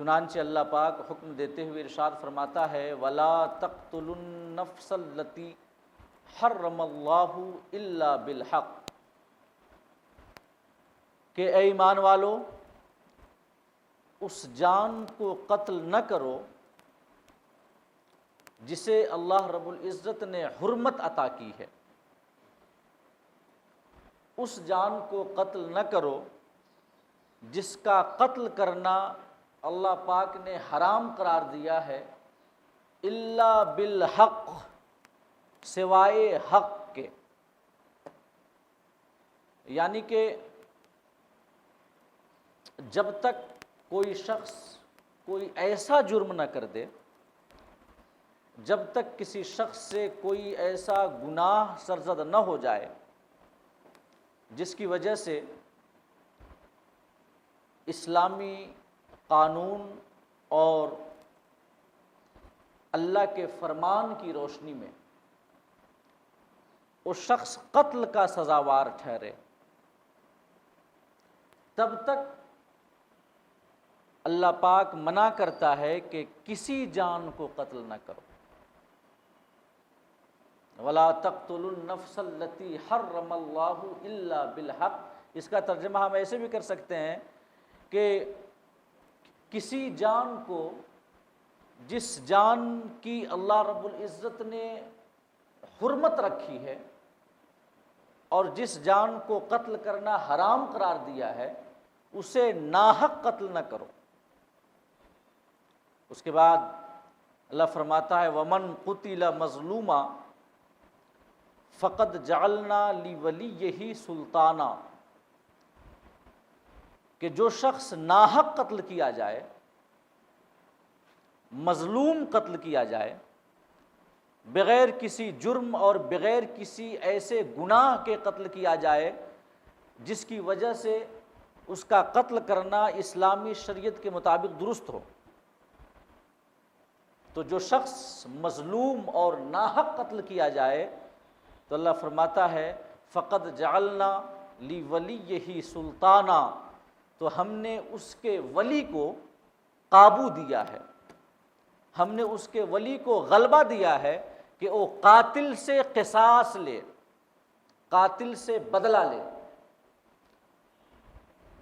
چنانچہ اللہ پاک حکم دیتے ہوئے ارشاد فرماتا ہے وَلَا تَقْتُلُوا النَّفْسَ الَّتِي حَرَّمَ اللَّهُ إِلَّا بِالْحَقِّ، کہ اے ایمان والو اس جان کو قتل نہ کرو جسے اللہ رب العزت نے حرمت عطا کی ہے، اس جان کو قتل نہ کرو جس کا قتل کرنا اللہ پاک نے حرام قرار دیا ہے، الا بالحق، سوائے حق کے، یعنی کہ جب تک کوئی شخص کوئی ایسا جرم نہ کر دے، جب تک کسی شخص سے کوئی ایسا گناہ سرزد نہ ہو جائے جس کی وجہ سے اسلامی قانون اور اللہ کے فرمان کی روشنی میں وہ شخص قتل کا سزاوار ٹھہرے، تب تک اللہ پاک منع کرتا ہے کہ کسی جان کو قتل نہ کرو۔ وَلَا تَقْتُلُوا النَّفْسَ الَّتِي حَرَّمَ اللَّهُ إِلَّا بِالْحَقِّ، اس کا ترجمہ ہم ایسے بھی کر سکتے ہیں کہ کسی جان کو جس جان کی اللہ رب العزت نے حرمت رکھی ہے اور جس جان کو قتل کرنا حرام قرار دیا ہے، اسے ناحق قتل نہ کرو۔ اس کے بعد اللہ فرماتا ہے وَمَنْ قُتِلَ مَظْلُومًا فَقَدْ جَعَلْنَا لِوَلِيِّهِ سُلْطَانًا، کہ جو شخص ناحق قتل کیا جائے، مظلوم قتل کیا جائے، بغیر کسی جرم اور بغیر کسی ایسے گناہ کے قتل کیا جائے جس کی وجہ سے اس کا قتل کرنا اسلامی شریعت کے مطابق درست ہو، تو جو شخص مظلوم اور ناحق قتل کیا جائے تو اللہ فرماتا ہے فقد جعلنا لِوَلِيِّهِ سُلطانا، تو ہم نے اس کے ولی کو قابو دیا ہے، ہم نے اس کے ولی کو غلبہ دیا ہے کہ وہ قاتل سے قصاص لے، قاتل سے بدلہ لے۔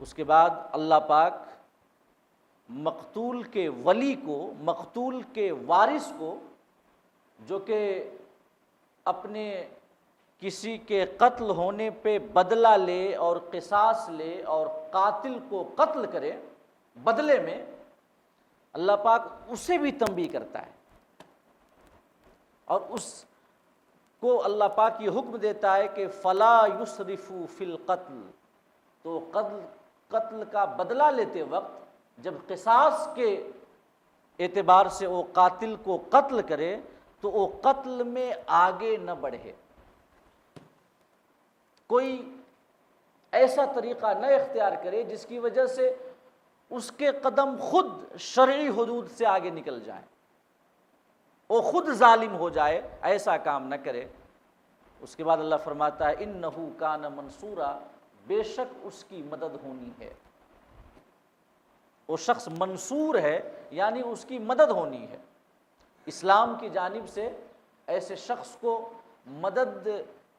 اس کے بعد اللہ پاک مقتول کے ولی کو، مقتول کے وارث کو، جو کہ اپنے کسی کے قتل ہونے پہ بدلہ لے اور قصاص لے اور قاتل کو قتل کرے بدلے میں، اللہ پاک اسے بھی تنبیہ کرتا ہے اور اس کو اللہ پاک یہ حکم دیتا ہے کہ فلا یسرفوا فی القتل، تو قتل کا بدلہ لیتے وقت جب قصاص کے اعتبار سے وہ قاتل کو قتل کرے تو وہ قتل میں آگے نہ بڑھے، کوئی ایسا طریقہ نہ اختیار کرے جس کی وجہ سے اس کے قدم خود شرعی حدود سے آگے نکل جائیں، وہ خود ظالم ہو جائے، ایسا کام نہ کرے۔ اس کے بعد اللہ فرماتا ہے انہ کان منصورا، بے شک اس کی مدد ہونی ہے، وہ شخص منصور ہے یعنی اس کی مدد ہونی ہے۔ اسلام کی جانب سے ایسے شخص کو مدد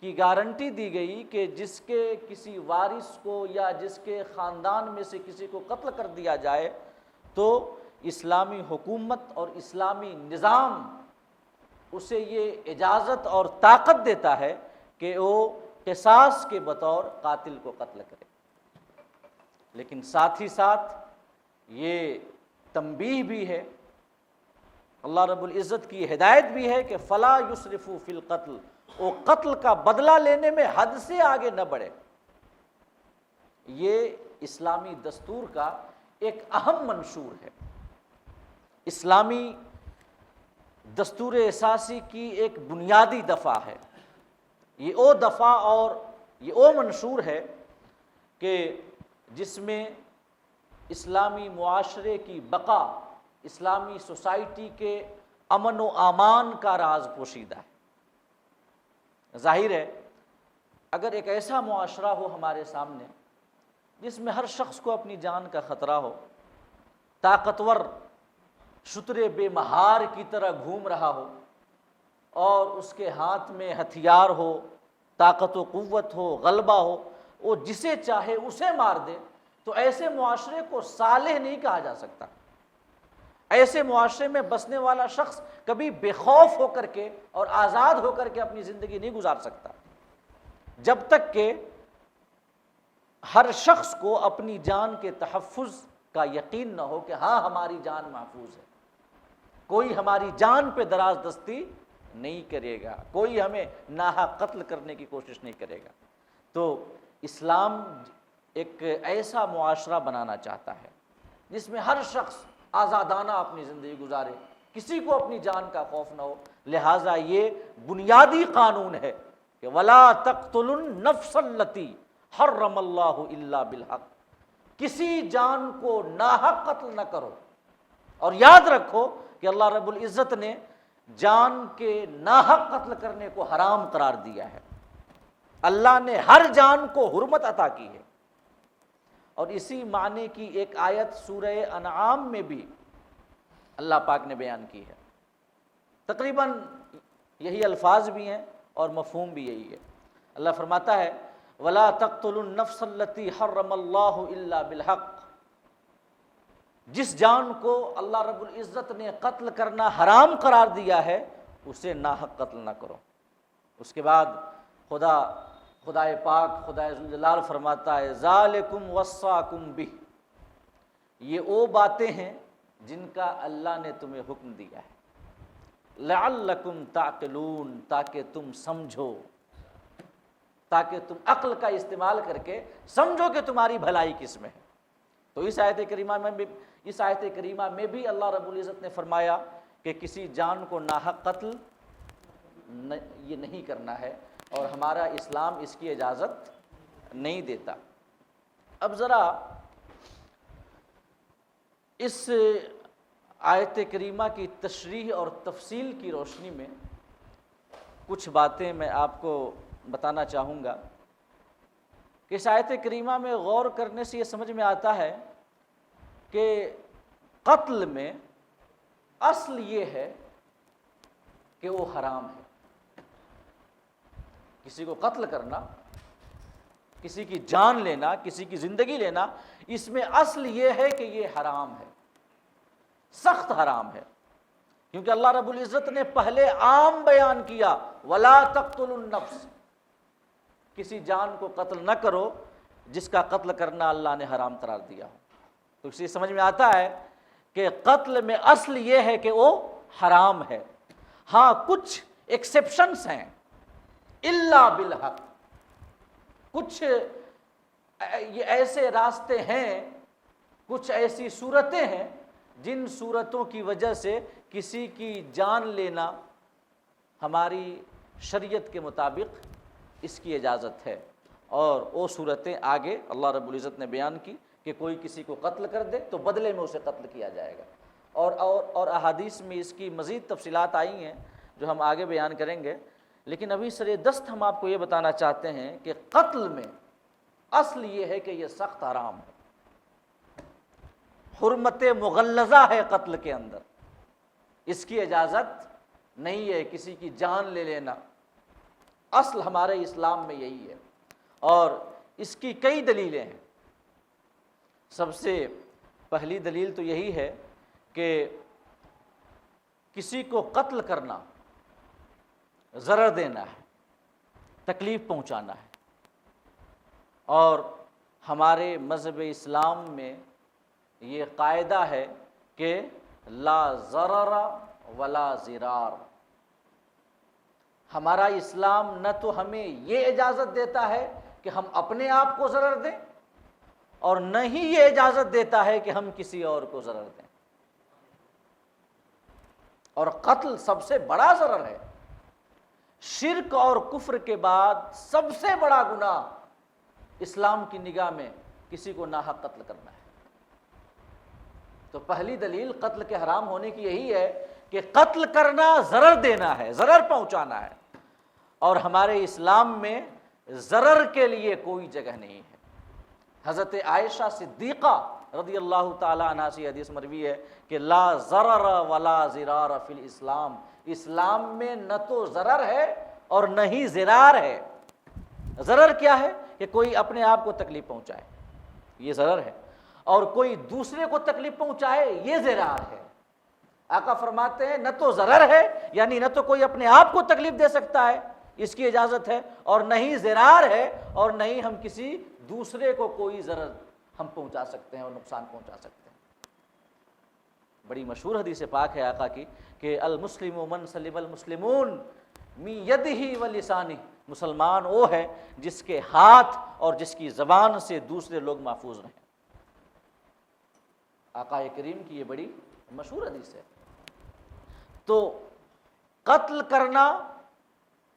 کی گارنٹی دی گئی کہ جس کے کسی وارث کو یا جس کے خاندان میں سے کسی کو قتل کر دیا جائے تو اسلامی حکومت اور اسلامی نظام اسے یہ اجازت اور طاقت دیتا ہے کہ وہ قصاص کے بطور قاتل کو قتل کرے، لیکن ساتھ ہی ساتھ یہ تنبیہ بھی ہے، اللہ رب العزت کی ہدایت بھی ہے کہ فلا یسرفوا فی القتل، وہ قتل کا بدلہ لینے میں حد سے آگے نہ بڑھے۔ یہ اسلامی دستور کا ایک اہم منشور ہے، اسلامی دستور اساسی کی ایک بنیادی دفعہ ہے، یہ وہ دفعہ اور یہ وہ منشور ہے کہ جس میں اسلامی معاشرے کی بقا، اسلامی سوسائٹی کے امن و امان کا راز پوشیدہ ہے۔ ظاہر ہے اگر ایک ایسا معاشرہ ہو ہمارے سامنے جس میں ہر شخص کو اپنی جان کا خطرہ ہو طاقتور شتر بے مہار کی طرح گھوم رہا ہو اور اس کے ہاتھ میں ہتھیار ہو، طاقت و قوت ہو، غلبہ ہو، وہ جسے چاہے اسے مار دے، تو ایسے معاشرے کو صالح نہیں کہا جا سکتا۔ ایسے معاشرے میں بسنے والا شخص کبھی بے خوف ہو کر کے اور آزاد ہو کر کے اپنی زندگی نہیں گزار سکتا، جب تک کہ ہر شخص کو اپنی جان کے تحفظ کا یقین نہ ہو کہ ہاں ہماری جان محفوظ ہے، کوئی ہماری جان پہ دراز دستی نہیں کرے گا، کوئی ہمیں ناحق قتل کرنے کی کوشش نہیں کرے گا۔ تو اسلام ایک ایسا معاشرہ بنانا چاہتا ہے جس میں ہر شخص آزادانہ اپنی زندگی گزارے، کسی کو اپنی جان کا خوف نہ ہو۔ لہٰذا یہ بنیادی قانون ہے کہ وَلَا تَقْتُلُوا النَّفْسَ الَّتِي حَرَّمَ اللَّهُ إِلَّا بِالْحَقِّ، کسی جان کو ناحق قتل نہ کرو۔ اور یاد رکھو کہ اللہ رب العزت نے جان کے ناحق قتل کرنے کو حرام قرار دیا ہے، اللہ نے ہر جان کو حرمت عطا کی ہے۔ اور اسی معنی کی ایک آیت سورہ انعام میں بھی اللہ پاک نے بیان کی ہے، تقریباً یہی الفاظ بھی ہیں اور مفہوم بھی یہی ہے۔ اللہ فرماتا ہے وَلَا تَقْتُلُوا النَّفْسَ الَّتِي حَرَّمَ اللَّهُ إِلَّا بِالْحَقِّ، جس جان کو اللہ رب العزت نے قتل کرنا حرام قرار دیا ہے اسے ناحق قتل نہ کرو۔ اس کے بعد خدائے پاک خدائے ذوالجلال فرماتا ہے ذالکم وصاکم بہ، یہ وہ باتیں ہیں جن کا اللہ نے تمہیں حکم دیا ہے، لعلکم تعقلون، تاکہ تم سمجھو، تاکہ تم عقل کا استعمال کر کے سمجھو کہ تمہاری بھلائی کس میں ہے۔ تو اس آیت کریمہ میں بھی اللہ رب العزت نے فرمایا کہ کسی جان کو ناحق قتل یہ نہیں کرنا ہے، اور ہمارا اسلام اس کی اجازت نہیں دیتا۔ اب ذرا اس آیت کریمہ کی تشریح اور تفصیل کی روشنی میں کچھ باتیں میں آپ کو بتانا چاہوں گا کہ اس آیت کریمہ میں غور کرنے سے یہ سمجھ میں آتا ہے کہ قتل میں اصل یہ ہے کہ وہ حرام ہے۔ کسی کو قتل کرنا، کسی کی جان لینا، کسی کی زندگی لینا، اس میں اصل یہ ہے کہ یہ حرام ہے، سخت حرام ہے، کیونکہ اللہ رب العزت نے پہلے عام بیان کیا وَلَا تَقْتُلُوا النَّفْسَ، کسی جان کو قتل نہ کرو جس کا قتل کرنا اللہ نے حرام قرار دیا ہو۔ تو اس سے سمجھ میں آتا ہے کہ قتل میں اصل یہ ہے کہ وہ حرام ہے۔ ہاں کچھ ایکسیپشنز ہیں، الا بالحق، کچھ یہ ایسے راستے ہیں، کچھ ایسی صورتیں ہیں جن صورتوں کی وجہ سے کسی کی جان لینا ہماری شریعت کے مطابق اس کی اجازت ہے، اور وہ صورتیں آگے اللہ رب العزت نے بیان کی کہ کوئی کسی کو قتل کر دے تو بدلے میں اسے قتل کیا جائے گا، اور احادیث میں اس کی مزید تفصیلات آئی ہیں جو ہم آگے بیان کریں گے۔ لیکن ابھی سر دست ہم آپ کو یہ بتانا چاہتے ہیں کہ قتل میں اصل یہ ہے کہ یہ سخت حرام ہے، حرمت مغلظہ ہے قتل کے اندر، اس کی اجازت نہیں ہے کسی کی جان لے لینا، اصل ہمارے اسلام میں یہی ہے، اور اس کی کئی دلیلیں ہیں۔ سب سے پہلی دلیل تو یہی ہے کہ کسی کو قتل کرنا ضرر دینا ہے، تکلیف پہنچانا ہے، اور ہمارے مذہب اسلام میں یہ قاعدہ ہے کہ لا ضرر ولا ضرار۔ ہمارا اسلام نہ تو ہمیں یہ اجازت دیتا ہے کہ ہم اپنے آپ کو ضرر دیں، اور نہ ہی یہ اجازت دیتا ہے کہ ہم کسی اور کو ضرر دیں، اور قتل سب سے بڑا ضرر ہے۔ شرک اور کفر کے بعد سب سے بڑا گناہ اسلام کی نگاہ میں کسی کو ناحق قتل کرنا ہے۔ تو پہلی دلیل قتل کے حرام ہونے کی یہی ہے کہ قتل کرنا ضرر دینا ہے، ضرر پہنچانا ہے، اور ہمارے اسلام میں ضرر کے لیے کوئی جگہ نہیں ہے۔ حضرت عائشہ صدیقہ رضی اللہ تعالی عنہ سے حدیث مروی ہے کہ لا ضرر ولا ضرار فی الاسلام، اسلام میں نہ تو ضرر ہے اور نہ ہی ضرار ہے۔ ضرر کیا ہے؟ کہ کوئی اپنے آپ کو تکلیف پہنچائے، یہ ضرر ہے، اور کوئی دوسرے کو تکلیف پہنچائے، یہ ضرار ہے۔ آقا فرماتے ہیں نہ تو ضرر ہے، یعنی نہ تو کوئی اپنے آپ کو تکلیف دے سکتا ہے، اس کی اجازت ہے، اور نہ ہی ضرار ہے، اور نہ ہی ہم کسی دوسرے کو کوئی ضرر ہم پہنچا سکتے ہیں اور نقصان پہنچا سکتے ہیں۔ بڑی مشہور حدیث پاک ہے آقا کی کہ المسلم من سلم المسلمون من یدہ و لسانہ، مسلمان وہ ہے جس کے ہاتھ اور جس کی زبان سے دوسرے لوگ محفوظ رہیں۔ آقا کریم کی یہ بڑی مشہور حدیث ہے۔ تو قتل کرنا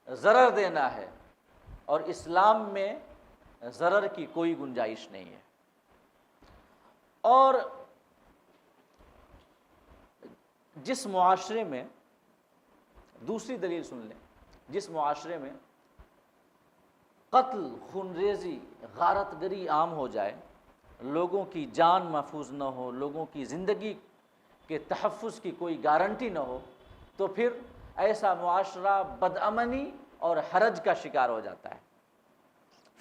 ضرر دینا ہے، اور اسلام میں ضرر کی کوئی گنجائش نہیں ہے۔ اور جس معاشرے میں، دوسری دلیل سن لیں، جس معاشرے میں قتل، خونریزی، غارت گری عام ہو جائے، لوگوں کی جان محفوظ نہ ہو، لوگوں کی زندگی کے تحفظ کی کوئی گارنٹی نہ ہو، تو پھر ایسا معاشرہ بدامنی اور حرج کا شکار ہو جاتا ہے،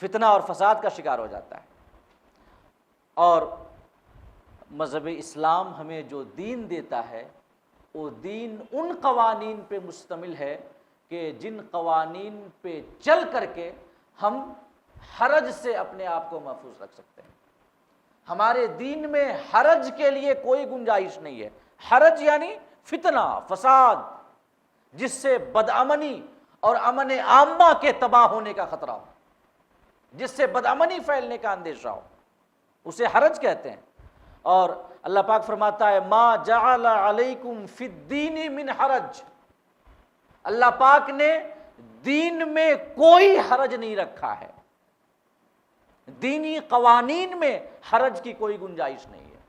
فتنہ اور فساد کا شکار ہو جاتا ہے۔ اور مذہب اسلام ہمیں جو دین دیتا ہے، وہ دین ان قوانین پہ مشتمل ہے کہ جن قوانین پہ چل کر کے ہم حرج سے اپنے آپ کو محفوظ رکھ سکتے ہیں۔ ہمارے دین میں حرج کے لیے کوئی گنجائش نہیں ہے۔ حرج یعنی فتنہ، فساد، جس سے بدامنی اور امن عامہ کے تباہ ہونے کا خطرہ ہو، جس سے بدامنی پھیلنے کا اندیشہ ہو، اسے حرج کہتے ہیں۔ اور اللہ پاک فرماتا ہے ما جعل علیکم فی الدین من حرج، اللہ پاک نے دین میں کوئی حرج نہیں رکھا ہے، دینی قوانین میں حرج کی کوئی گنجائش نہیں ہے۔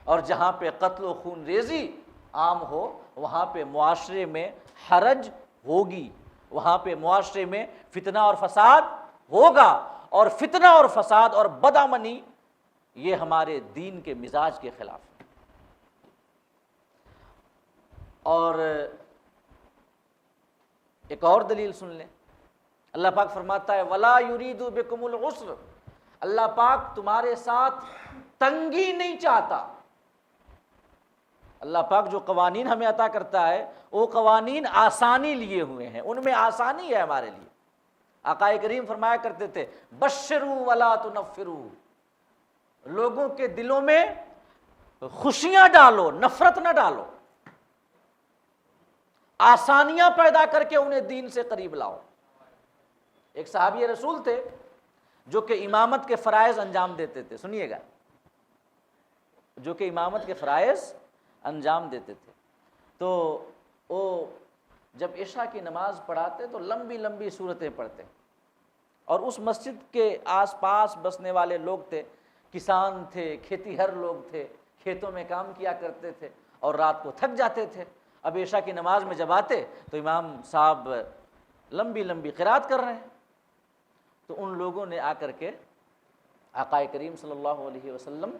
اور جہاں پہ قتل و خون ریزی عام ہو، وہاں پہ معاشرے میں حرج ہوگی، وہاں پہ معاشرے میں فتنہ اور فساد ہوگا، اور فتنہ اور فساد اور بدامنی یہ ہمارے دین کے مزاج کے خلاف ہے۔ اور ایک اور دلیل سن لیں، اللہ پاک فرماتا ہے وَلَا يُرِيدُ بِكُمُ الْعُسْرَ، اللہ پاک تمہارے ساتھ تنگی نہیں چاہتا۔ اللہ پاک جو قوانین ہمیں عطا کرتا ہے، وہ قوانین آسانی لیے ہوئے ہیں، ان میں آسانی ہے ہمارے لیے۔ آقا کریم فرمایا کرتے تھے بشروا ولا تنفروا، لوگوں کے دلوں میں خوشیاں ڈالو، نفرت نہ ڈالو، آسانیاں پیدا کر کے انہیں دین سے قریب لاؤ۔ ایک صحابی رسول تھے جو کہ امامت کے فرائض انجام دیتے تھے، سنیے گا، جو کہ امامت کے فرائض انجام دیتے تھے، تو وہ جب عشاء کی نماز پڑھاتے تو لمبی لمبی سورتیں پڑھتے، اور اس مسجد کے آس پاس بسنے والے لوگ تھے، کسان تھے، کھیتی ہر لوگ تھے، کھیتوں میں کام کیا کرتے تھے اور رات کو تھک جاتے تھے۔ اب عشاء کی نماز میں جب آتے تو امام صاحب لمبی لمبی قرات کر رہے ہیں، تو ان لوگوں نے آ کر کے آقا کریم صلی اللہ علیہ وسلم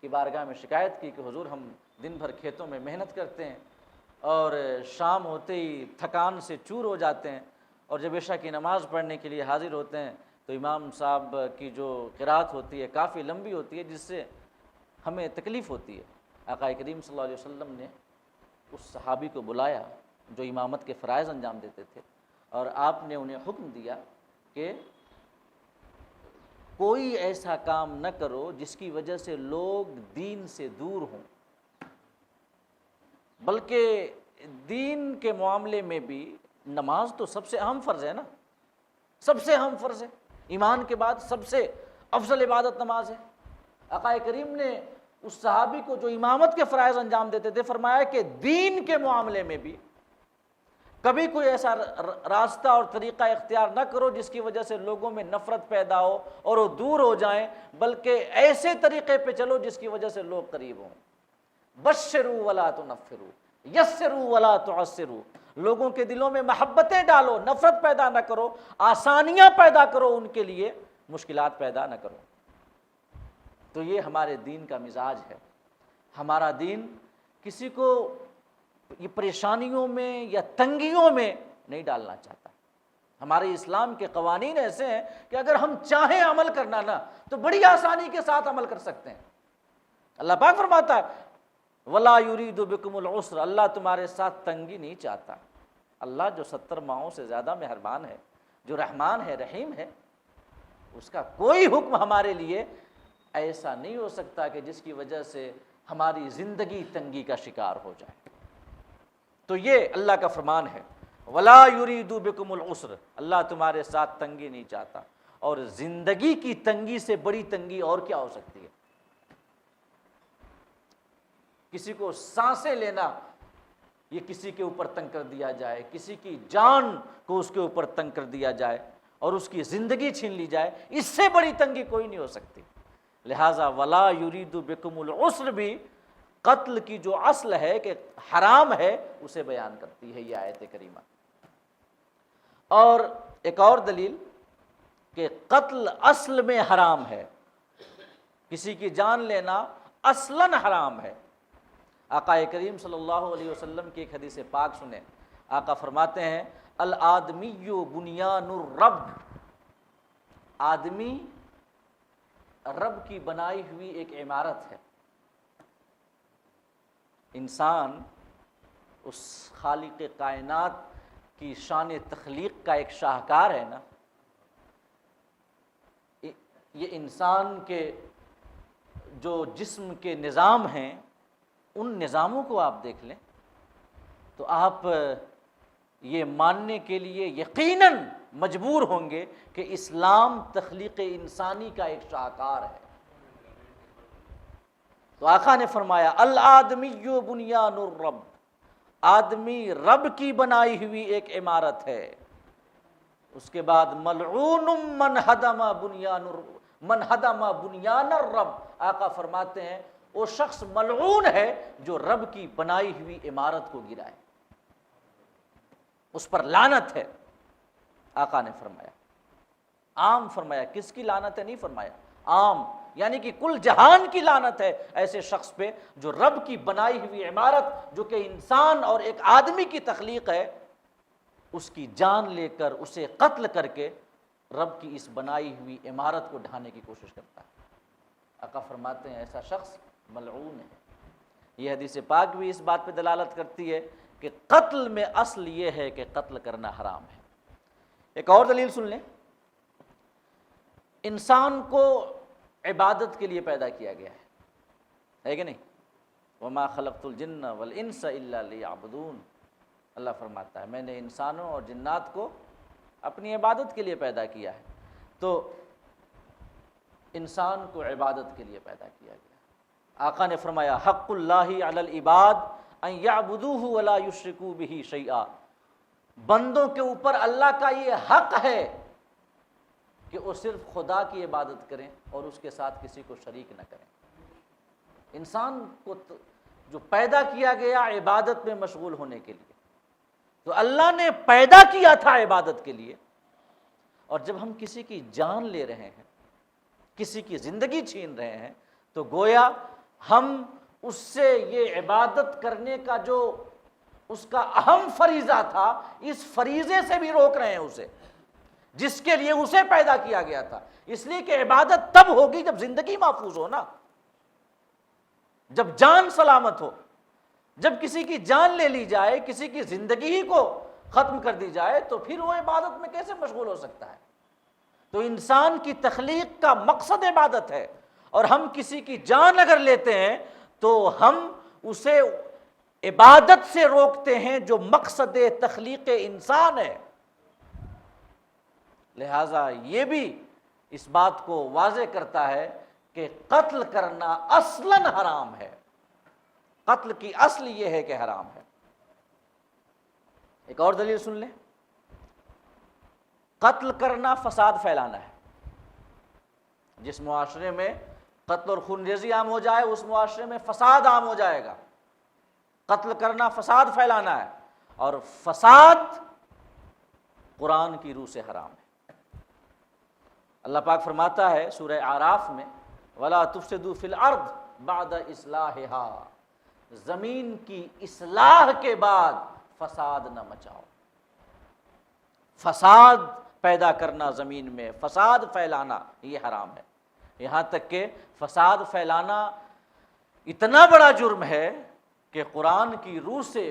کی بارگاہ میں شکایت کی کہ حضور ہم دن بھر کھیتوں میں محنت کرتے ہیں اور شام ہوتے ہی تھکان سے چور ہو جاتے ہیں، اور جب عشاء کی نماز پڑھنے کے لیے حاضر ہوتے ہیں تو امام صاحب کی جو قرات ہوتی ہے کافی لمبی ہوتی ہے، جس سے ہمیں تکلیف ہوتی ہے۔ آقا کریم صلی اللہ علیہ وسلم نے اس صحابی کو بلایا جو امامت کے فرائض انجام دیتے تھے، اور آپ نے انہیں حکم دیا کہ کوئی ایسا کام نہ کرو جس کی وجہ سے لوگ دین سے دور ہوں، بلکہ دین کے معاملے میں بھی نماز تو سب سے اہم فرض ہے نا، سب سے اہم فرض ہے، ایمان کے بعد سب سے افضل عبادت نماز ہے۔ آقا کریم نے اس صحابی کو جو امامت کے فرائض انجام دیتے تھے فرمایا کہ دین کے معاملے میں بھی کبھی کوئی ایسا راستہ اور طریقہ اختیار نہ کرو جس کی وجہ سے لوگوں میں نفرت پیدا ہو اور وہ دور ہو جائیں، بلکہ ایسے طریقے پہ چلو جس کی وجہ سے لوگ قریب ہوں۔ بشروا ولا تنفروا، یسروا ولا تعسروا، لوگوں کے دلوں میں محبتیں ڈالو، نفرت پیدا نہ کرو، آسانیاں پیدا کرو ان کے لیے، مشکلات پیدا نہ کرو۔ تو یہ ہمارے دین کا مزاج ہے۔ ہمارا دین کسی کو یہ پریشانیوں میں یا تنگیوں میں نہیں ڈالنا چاہتا۔ ہمارے اسلام کے قوانین ایسے ہیں کہ اگر ہم چاہیں عمل کرنا نا تو بڑی آسانی کے ساتھ عمل کر سکتے ہیں۔ اللہ پاک فرماتا ہے وَلَا يُرِيدُ بِكُمُ الْعُسْرَ، اللہ تمہارے ساتھ تنگی نہیں چاہتا۔ اللہ جو 70 ماہوں سے زیادہ مہربان ہے، جو رحمان ہے، رحیم ہے، اس کا کوئی حکم ہمارے لیے ایسا نہیں ہو سکتا کہ جس کی وجہ سے ہماری زندگی تنگی کا شکار ہو جائے۔ تو یہ اللہ کا فرمان ہے وَلَا يُرِيدُ بِكُمُ الْعُسْرَ، اللہ تمہارے ساتھ تنگی نہیں چاہتا۔ اور زندگی کی تنگی سے بڑی تنگی اور کیا ہو سکتی ہے؟ کسی کو سانسیں لینا یہ کسی کے اوپر تنگ کر دیا جائے، کسی کی جان کو اس کے اوپر تنگ کر دیا جائے اور اس کی زندگی چھین لی جائے، اس سے بڑی تنگی کوئی نہیں ہو سکتی۔ لہٰذا وَلَا يُرِيدُ بِكُمُ الْعُسْرَ بھی قتل کی جو اصل ہے کہ حرام ہے اسے بیان کرتی ہے یہ آیت کریمہ۔ اور ایک اور دلیل کہ قتل اصل میں حرام ہے، کسی کی جان لینا اصلاً حرام ہے۔ آقا کریم صلی اللہ علیہ وسلم کی ایک حدیث پاک سنیں، آقا فرماتے ہیں الآدمی بنیان الرب، آدمی رب کی بنائی ہوئی ایک عمارت ہے۔ انسان اس خالق کائنات کی شان تخلیق کا ایک شاہکار ہے نا، یہ انسان کے جو جسم کے نظام ہیں ان نظاموں کو آپ دیکھ لیں تو آپ یہ ماننے کے لیے یقیناً مجبور ہوں گے کہ اسلام تخلیق انسانی کا ایک شاہکار ہے۔ تو آقا نے فرمایا الآدمی بنیان الرب، آدمی رب کی بنائی ہوئی ایک عمارت ہے۔ اس کے بعد ملعون من ہدم بنیان الرب، آقا فرماتے ہیں وہ شخص ملعون ہے جو رب کی بنائی ہوئی عمارت کو گرائے، اس پر لعنت ہے۔ آقا نے فرمایا عام، فرمایا کس کی لعنت ہے نہیں فرمایا عام، یعنی کہ کل جہان کی لعنت ہے ایسے شخص پہ جو رب کی بنائی ہوئی عمارت جو کہ انسان اور ایک آدمی کی تخلیق ہے اس کی جان لے کر اسے قتل کر کے رب کی اس بنائی ہوئی عمارت کو ڈھانے کی کوشش کرتا ہے۔ آقا فرماتے ہیں ایسا شخص ملعون ہے۔ یہ حدیث پاک بھی اس بات پہ دلالت کرتی ہے کہ قتل میں اصل یہ ہے کہ قتل کرنا حرام ہے۔ ایک اور دلیل سن لیں، انسان کو عبادت کے لیے پیدا کیا گیا ہے کہ نہیں؟ وما خلقت الجن والانس الا لیعبدون، اللہ فرماتا ہے میں نے انسانوں اور جنات کو اپنی عبادت کے لیے پیدا کیا ہے۔ تو انسان کو عبادت کے لیے پیدا کیا گیا۔ آقا نے فرمایا حق اللہ علی العباد ان یعبدوہ ولا یشرکوا بہ شیئا، بندوں کے اوپر اللہ کا یہ حق ہے کہ وہ صرف خدا کی عبادت کریں اور اس کے ساتھ کسی کو شریک نہ کریں۔ انسان کو جو پیدا کیا گیا عبادت میں مشغول ہونے کے لیے، تو اللہ نے پیدا کیا تھا عبادت کے لیے، اور جب ہم کسی کی جان لے رہے ہیں، کسی کی زندگی چھین رہے ہیں، تو گویا ہم اس سے یہ عبادت کرنے کا جو اس کا اہم فریضہ تھا اس فریضے سے بھی روک رہے ہیں اسے، جس کے لیے اسے پیدا کیا گیا تھا۔ اس لیے کہ عبادت تب ہوگی جب زندگی محفوظ ہو نا، جب جان سلامت ہو۔ جب کسی کی جان لے لی جائے، کسی کی زندگی ہی کو ختم کر دی جائے تو پھر وہ عبادت میں کیسے مشغول ہو سکتا ہے؟ تو انسان کی تخلیق کا مقصد عبادت ہے، اور ہم کسی کی جان اگر لیتے ہیں تو ہم اسے عبادت سے روکتے ہیں جو مقصد تخلیق انسان ہے۔ لہٰذا یہ بھی اس بات کو واضح کرتا ہے کہ قتل کرنا اصلاً حرام ہے، قتل کی اصل یہ ہے کہ حرام ہے۔ ایک اور دلیل سن لیں، قتل کرنا فساد پھیلانا ہے۔ جس معاشرے میں قتل اور خون ریزی عام ہو جائے اس معاشرے میں فساد عام ہو جائے گا۔ قتل کرنا فساد پھیلانا ہے، اور فساد قرآن کی روح سے حرام ہے۔ اللہ پاک فرماتا ہے سورہ اعراف میں ولا تفسدوا فی الارض بعد اصلاحها، زمین کی اصلاح کے بعد فساد نہ مچاؤ۔ فساد پیدا کرنا زمین میں، فساد پھیلانا یہ حرام ہے۔ یہاں تک کہ فساد پھیلانا اتنا بڑا جرم ہے کہ قرآن کی روح سے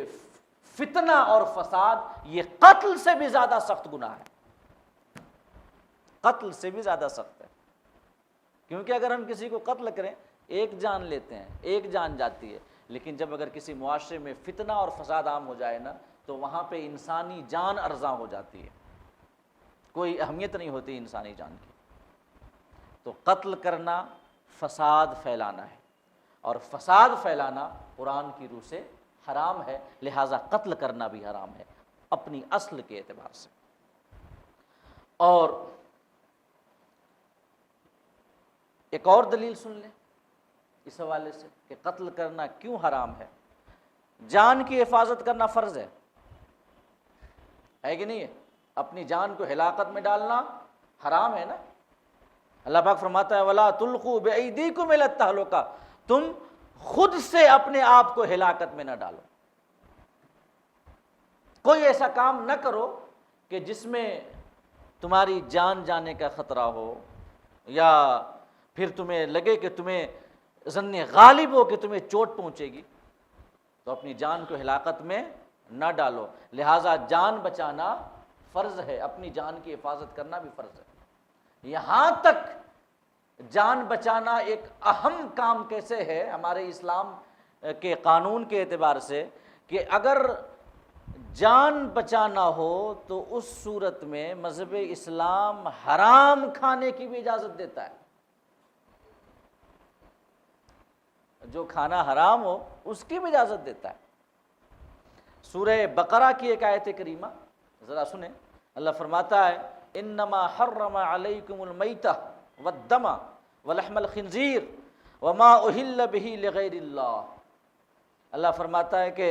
فتنہ اور فساد یہ قتل سے بھی زیادہ سخت گناہ ہے، قتل سے بھی زیادہ سخت ہے۔ کیونکہ اگر ہم کسی کو قتل کریں ایک جان لیتے ہیں، ایک جان جاتی ہے، لیکن جب اگر کسی معاشرے میں فتنہ اور فساد عام ہو جائے نا تو وہاں پہ انسانی جان ارزاں ہو جاتی ہے، کوئی اہمیت نہیں ہوتی انسانی جان کی۔ تو قتل کرنا فساد پھیلانا ہے، اور فساد پھیلانا قرآن کی روح سے حرام ہے، لہٰذا قتل کرنا بھی حرام ہے اپنی اصل کے اعتبار سے۔ اور ایک اور دلیل سن لیں اس حوالے سے کہ قتل کرنا کیوں حرام ہے۔ جان کی حفاظت کرنا فرض ہے کہ نہیں ہے؟ اپنی جان کو ہلاکت میں ڈالنا حرام ہے نا۔ اللہ پاک فرماتا ہے وَلَا تُلْقُوا بِأَيْدِيكُمْ إِلَى التَّهْلُكَةِ، تم خود سے اپنے آپ کو ہلاکت میں نہ ڈالو، کوئی ایسا کام نہ کرو کہ جس میں تمہاری جان جانے کا خطرہ ہو، یا پھر تمہیں لگے کہ تمہیں ظن غالب ہو کہ تمہیں چوٹ پہنچے گی، تو اپنی جان کو ہلاکت میں نہ ڈالو۔ لہٰذا جان بچانا فرض ہے، اپنی جان کی حفاظت کرنا بھی فرض ہے۔ یہاں تک جان بچانا ایک اہم کام کیسے ہے ہمارے اسلام کے قانون کے اعتبار سے کہ اگر جان بچانا ہو تو اس صورت میں مذہب اسلام حرام کھانے کی بھی اجازت دیتا ہے۔ جو کھانا حرام ہو اس کی بھی اجازت دیتا ہے۔ سورہ بقرہ کی ایک آیت کریمہ ذرا سنیں، اللہ فرماتا ہے انما حرم علیکم المیتہ والدم ولحم الخنزیر وما اہل بہ لغیر اللہ۔ اللہ فرماتا ہے کہ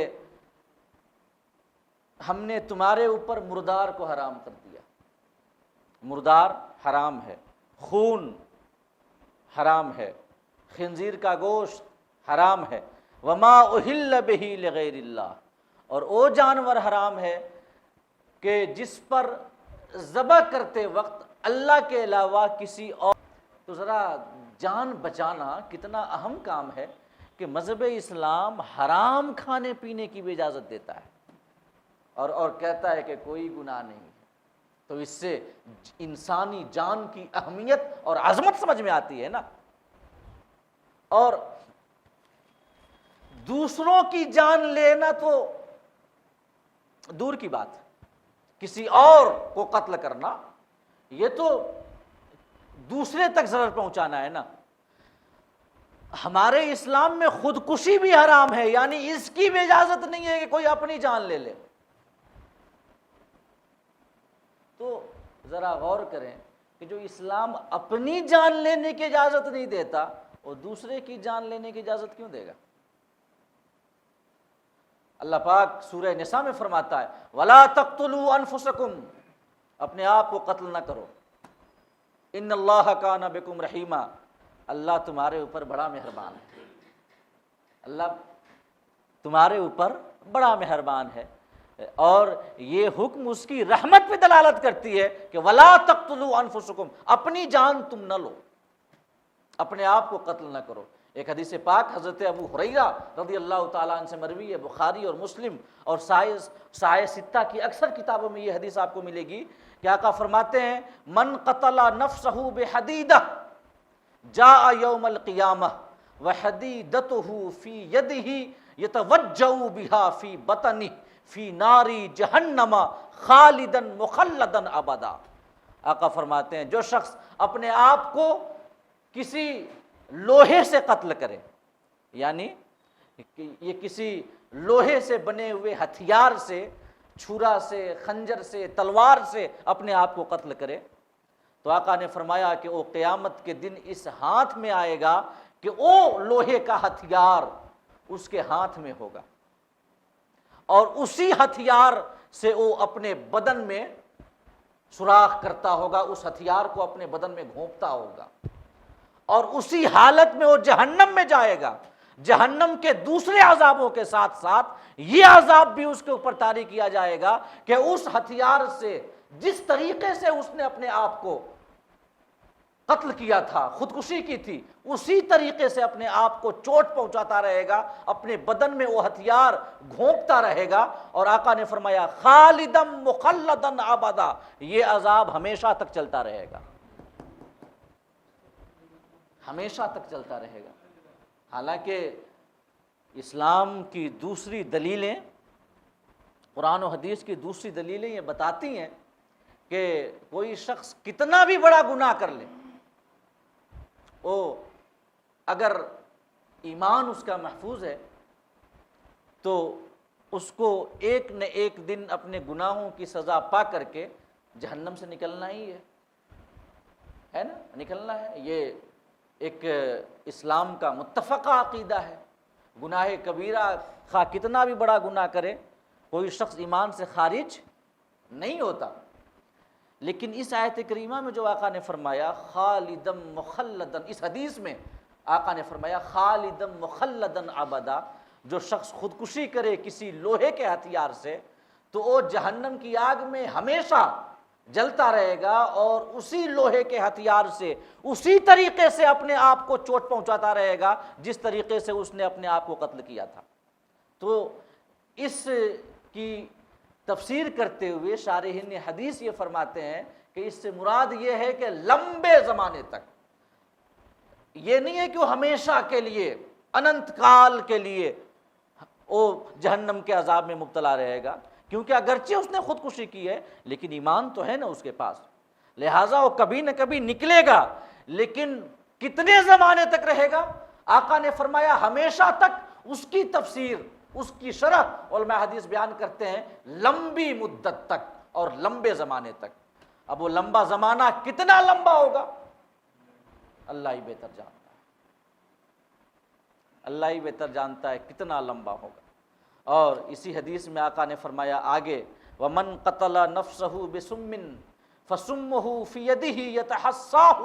ہم نے تمہارے اوپر مردار کو حرام کر دیا، مردار حرام ہے، خون حرام ہے، خنزیر کا گوشت حرام ہے، وما اہل بہ لغیر اللہ، اور وہ جانور حرام ہے کہ جس پر ذبح کرتے وقت اللہ کے علاوہ کسی اور۔ تو ذرا جان بچانا کتنا اہم کام ہے کہ مذہب اسلام حرام کھانے پینے کی بھی اجازت دیتا ہے اور کہتا ہے کہ کوئی گناہ نہیں ہے۔ تو اس سے انسانی جان کی اہمیت اور عظمت سمجھ میں آتی ہے نا۔ اور دوسروں کی جان لینا تو دور کی بات ہے، کسی اور کو قتل کرنا یہ تو دوسرے تک ضرر پہنچانا ہے نا۔ ہمارے اسلام میں خودکشی بھی حرام ہے، یعنی اس کی بھی اجازت نہیں ہے کہ کوئی اپنی جان لے لے۔ تو ذرا غور کریں کہ جو اسلام اپنی جان لینے کی اجازت نہیں دیتا وہ دوسرے کی جان لینے کی اجازت کیوں دے گا؟ اللہ پاک سورہ نساء میں فرماتا ہے وَلَا تَقْتُلُوا أَنفُسَكُمْ، اپنے آپ کو قتل نہ کرو، ان اللہ کان بکم رحیما، اللہ تمہارے اوپر بڑا مہربان ہے، اللہ تمہارے اوپر بڑا مہربان ہے۔ اور یہ حکم اس کی رحمت پہ دلالت کرتی ہے کہ وَلَا تَقْتُلُوا أَنفُسَكُمْ، اپنی جان تم نہ لو، اپنے آپ کو قتل نہ کرو۔ ایک حدیث پاک حضرت ابو ہریرہ رضی اللہ تعالیٰ عنہ سے مروی ہے، بخاری اور مسلم اور سائے ستہ کی اکثر کتابوں میں یہ حدیث آپ کو ملے گی کہ آقا فرماتے ہیں من قتل نفسہ بحدیدہ جاء یوم القیامہ وحدیدتہ فی یدہ یتوجع بہا فی بطنہ فی نار جہنم خالدا مخلدا ابدا۔ آقا فرماتے ہیں جو شخص اپنے آپ کو کسی لوہے سے قتل کرے، یعنی یہ کسی لوہے سے بنے ہوئے ہتھیار سے، چھرا سے، خنجر سے، تلوار سے اپنے آپ کو قتل کرے، تو آقا نے فرمایا کہ وہ قیامت کے دن اس ہاتھ میں آئے گا کہ وہ لوہے کا ہتھیار اس کے ہاتھ میں ہوگا، اور اسی ہتھیار سے وہ اپنے بدن میں سوراخ کرتا ہوگا، اس ہتھیار کو اپنے بدن میں گھونپتا ہوگا، اور اسی حالت میں وہ جہنم میں جائے گا، جہنم کے دوسرے عذابوں کے ساتھ ساتھ یہ عذاب بھی اس کے اوپر طاری کیا جائے گا کہ اس ہتھیار سے جس طریقے سے اس نے اپنے آپ کو قتل کیا تھا، خودکشی کی تھی، اسی طریقے سے اپنے آپ کو چوٹ پہنچاتا رہے گا، اپنے بدن میں وہ ہتھیار گھونپتا رہے گا، اور آقا نے فرمایا خالدم مخلدن ابدا، یہ عذاب ہمیشہ تک چلتا رہے گا، ہمیشہ تک چلتا رہے گا۔ حالانکہ اسلام کی دوسری دلیلیں، قرآن و حدیث کی دوسری دلیلیں یہ بتاتی ہیں کہ کوئی شخص کتنا بھی بڑا گناہ کر لے، اگر ایمان اس کا محفوظ ہے تو اس کو ایک نہ ایک دن اپنے گناہوں کی سزا پا کر کے جہنم سے نکلنا ہی ہے نا، نکلنا ہے۔ یہ ایک اسلام کا متفقہ عقیدہ ہے۔ گناہ کبیرہ خواہ کتنا بھی بڑا گناہ کرے، کوئی شخص ایمان سے خارج نہیں ہوتا۔ لیکن اس آیت کریمہ میں جو آقا نے فرمایا خالدم مخلدن، اس حدیث میں آقا نے فرمایا خالدم مخلدن ابدا، جو شخص خودکشی کرے کسی لوہے کے ہتھیار سے تو وہ جہنم کی آگ میں ہمیشہ جلتا رہے گا، اور اسی لوہے کے ہتھیار سے اسی طریقے سے اپنے آپ کو چوٹ پہنچاتا رہے گا جس طریقے سے اس نے اپنے آپ کو قتل کیا تھا۔ تو اس کی تفسیر کرتے ہوئے شارحین حدیث یہ فرماتے ہیں کہ اس سے مراد یہ ہے کہ لمبے زمانے تک، یہ نہیں ہے کہ وہ ہمیشہ کے لیے، اننت کال کے لیے وہ جہنم کے عذاب میں مبتلا رہے گا، کیونکہ اگرچہ اس نے خودکشی کی ہے لیکن ایمان تو ہے نا اس کے پاس، لہٰذا وہ کبھی نہ کبھی نکلے گا، لیکن کتنے زمانے تک رہے گا؟ آقا نے فرمایا ہمیشہ تک۔ اس کی تفسیر، اس کی شرح علماء حدیث بیان کرتے ہیں لمبی مدت تک اور لمبے زمانے تک۔ اب وہ لمبا زمانہ کتنا لمبا ہوگا اللہ ہی بہتر جانتا ہے، اللہ ہی بہتر جانتا ہے کتنا لمبا ہوگا۔ اور اسی حدیث میں آقا نے فرمایا آگے وَمَنْ قَتَلَ نَفْسَهُ بِسُمٍّ فَسُمُّهُ فِي يَدِهِ يَتَحَسَّاهُ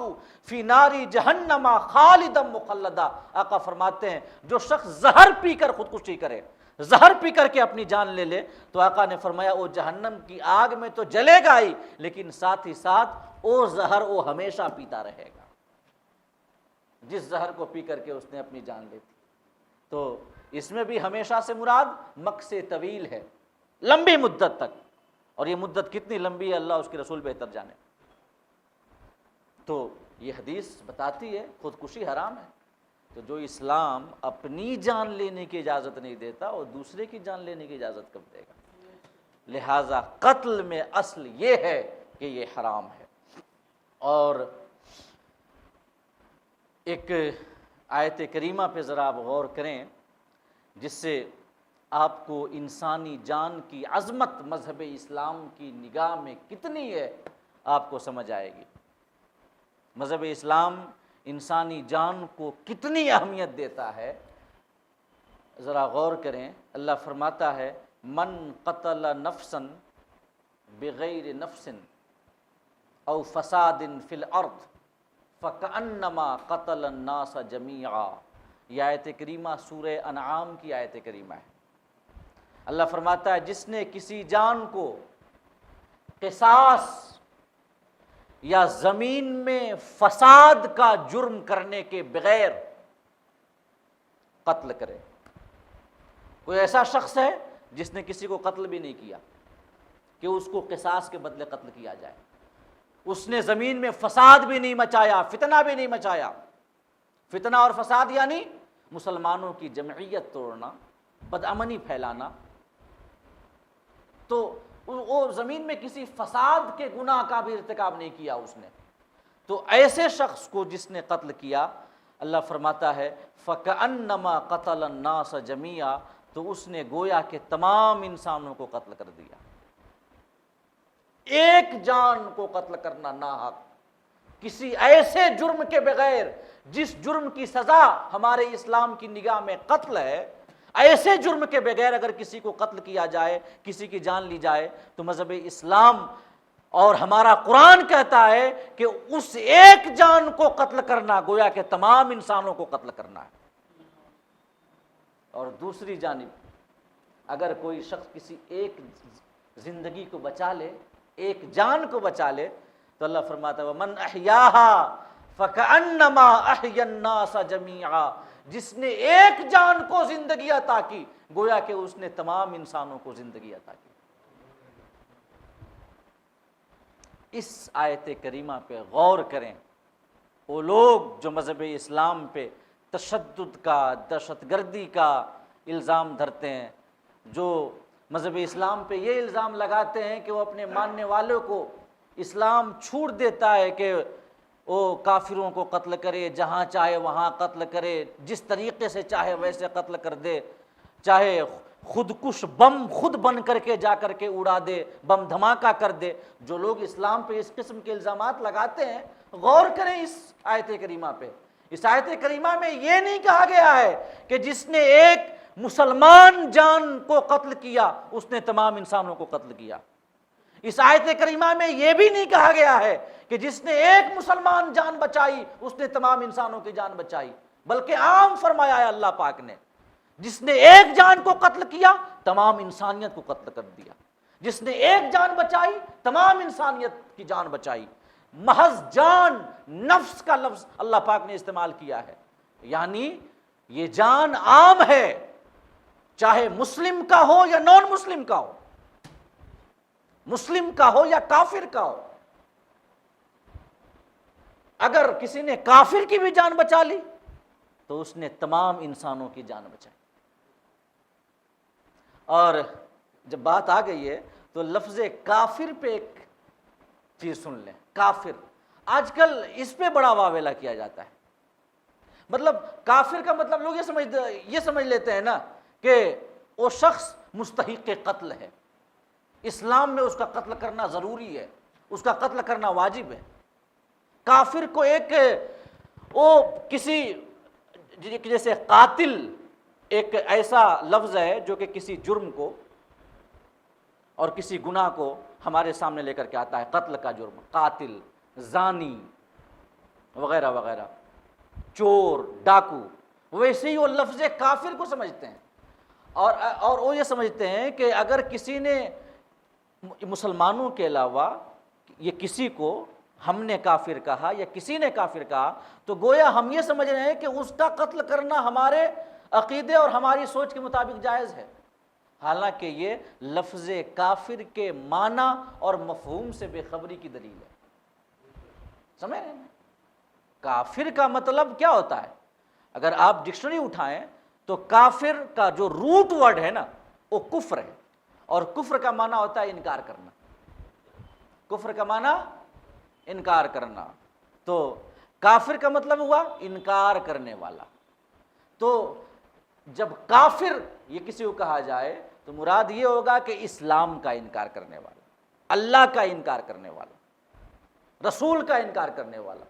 فِي نَارِ جَهَنَّمَ خَالِدًا مُخَلَّدًا، آقا فرماتے ہیں جو شخص زہر پی کر خودکشی کرے، زہر پی کر کے اپنی جان لے لے، تو آقا نے فرمایا وہ جہنم کی آگ میں تو جلے گا ہی، لیکن ساتھ ہی ساتھ وہ زہر وہ ہمیشہ پیتا رہے گا، جس زہر کو پی کر کے اس نے اپنی جان لی تھی۔ تو اس میں بھی ہمیشہ سے مراد مکث طویل ہے، لمبی مدت تک، اور یہ مدت کتنی لمبی ہے اللہ اس کے رسول بہتر جانے۔ تو یہ حدیث بتاتی ہے خودکشی حرام ہے، تو جو اسلام اپنی جان لینے کی اجازت نہیں دیتا اور دوسرے کی جان لینے کی اجازت کب دے گا؟ لہٰذا قتل میں اصل یہ ہے کہ یہ حرام ہے۔ اور ایک آیت کریمہ پہ ذرا آپ غور کریں جس سے آپ کو انسانی جان کی عظمت مذہب اسلام کی نگاہ میں کتنی ہے آپ کو سمجھ آئے گی۔ مذہب اسلام انسانی جان کو کتنی اہمیت دیتا ہے، ذرا غور کریں۔ اللہ فرماتا ہے من قتل نفسا بغیر نفس او فساد فی الارض فکأنما قتل الناس جمیعا، یہ آیت کریمہ سورہ انعام کی آیت کریمہ ہے۔ اللہ فرماتا ہے جس نے کسی جان کو قصاص یا زمین میں فساد کا جرم کرنے کے بغیر قتل کرے، کوئی ایسا شخص ہے جس نے کسی کو قتل بھی نہیں کیا کہ اس کو قصاص کے بدلے قتل کیا جائے، اس نے زمین میں فساد بھی نہیں مچایا، فتنہ بھی نہیں مچایا۔ فتنہ اور فساد یعنی مسلمانوں کی جمعیت توڑنا، بدامنی پھیلانا، تو وہ زمین میں کسی فساد کے گناہ کا بھی ارتکاب نہیں کیا اس نے، تو ایسے شخص کو جس نے قتل کیا، اللہ فرماتا ہے فَكَأَنَّمَا قَتَلَ النَّاسَ جَمِيعًا، تو اس نے گویا کہ تمام انسانوں کو قتل کر دیا۔ ایک جان کو قتل کرنا ناحق، کسی ایسے جرم کے بغیر جس جرم کی سزا ہمارے اسلام کی نگاہ میں قتل ہے، ایسے جرم کے بغیر اگر کسی کو قتل کیا جائے، کسی کی جان لی جائے، تو مذہب اسلام اور ہمارا قرآن کہتا ہے کہ اس ایک جان کو قتل کرنا گویا کہ تمام انسانوں کو قتل کرنا ہے۔ اور دوسری جانب اگر کوئی شخص کسی ایک زندگی کو بچا لے، ایک جان کو بچا لے، تو اللہ فرماتا ہے وَمَنْ أَحْيَاهَا فَكَأَنَّمَا أَحْيَا النَّاسَ جَمِيعًا، جس نے ایک جان کو زندگی عطا کی گویا کہ اس نے تمام انسانوں کو زندگی عطا کی۔ اس آیت کریمہ پہ غور کریں۔ وہ لوگ جو مذہب اسلام پہ تشدد کا، دہشت گردی کا الزام دھرتے ہیں، جو مذہب اسلام پہ یہ الزام لگاتے ہیں کہ وہ اپنے ماننے والوں کو اسلام چھوٹ دیتا ہے کہ وہ کافروں کو قتل کرے، جہاں چاہے وہاں قتل کرے، جس طریقے سے چاہے ویسے قتل کر دے، چاہے خود کش بم خود بن کر کے جا کر کے اڑا دے، بم دھماکہ کر دے، جو لوگ اسلام پہ اس قسم کے الزامات لگاتے ہیں، غور کریں اس آیت کریمہ پہ۔ اس آیت کریمہ میں یہ نہیں کہا گیا ہے کہ جس نے ایک مسلمان جان کو قتل کیا اس نے تمام انسانوں کو قتل کیا۔ اس آیت کریمہ میں یہ بھی نہیں کہا گیا ہے کہ جس نے ایک مسلمان جان بچائی اس نے تمام انسانوں کی جان بچائی، بلکہ عام فرمایا ہے اللہ پاک نے، جس نے ایک جان کو قتل کیا تمام انسانیت کو قتل کر دیا، جس نے ایک جان بچائی تمام انسانیت کی جان بچائی۔ محض جان، نفس کا لفظ اللہ پاک نے استعمال کیا ہے، یعنی یہ جان عام ہے، چاہے مسلم کا ہو یا نان مسلم کا ہو، مسلم کا ہو یا کافر کا ہو۔ اگر کسی نے کافر کی بھی جان بچا لی تو اس نے تمام انسانوں کی جان بچائی۔ اور جب بات آ گئی ہے تو لفظ کافر پہ ایک چیز سن لیں۔ کافر آج کل اس پہ بڑا واویلا کیا جاتا ہے، مطلب کافر کا مطلب لوگ یہ سمجھ لیتے ہیں نا کہ وہ شخص مستحق قتل ہے، اسلام میں اس کا قتل کرنا ضروری ہے، اس کا قتل کرنا واجب ہے۔ کافر کو ایک وہ کسی جیسے قاتل ایک ایسا لفظ ہے جو کہ کسی جرم کو اور کسی گناہ کو ہمارے سامنے لے کر کے آتا ہے، قتل کا جرم، قاتل، زانی وغیرہ وغیرہ، چور، ڈاکو، ویسے ہی وہ لفظ کافر کو سمجھتے ہیں، اور وہ یہ سمجھتے ہیں کہ اگر کسی نے مسلمانوں کے علاوہ یہ کسی کو ہم نے کافر کہا یا کسی نے کافر کہا تو گویا ہم یہ سمجھ رہے ہیں کہ اس کا قتل کرنا ہمارے عقیدے اور ہماری سوچ کے مطابق جائز ہے، حالانکہ یہ لفظ کافر کے معنی اور مفہوم سے بے خبری کی دلیل ہے۔ سمجھ رہے ہیں؟ کافر کا مطلب کیا ہوتا ہے؟ اگر آپ ڈکشنری اٹھائیں تو کافر کا جو روٹ ورڈ ہے نا وہ کفر ہے، اور کفر کا معنی ہوتا ہے انکار کرنا۔ کفر کا معنی انکار کرنا، تو کافر کا مطلب ہوا انکار کرنے والا۔ تو جب کافر یہ کسی کو کہا جائے تو مراد یہ ہوگا کہ اسلام کا انکار کرنے والا، اللہ کا انکار کرنے والا، رسول کا انکار کرنے والا،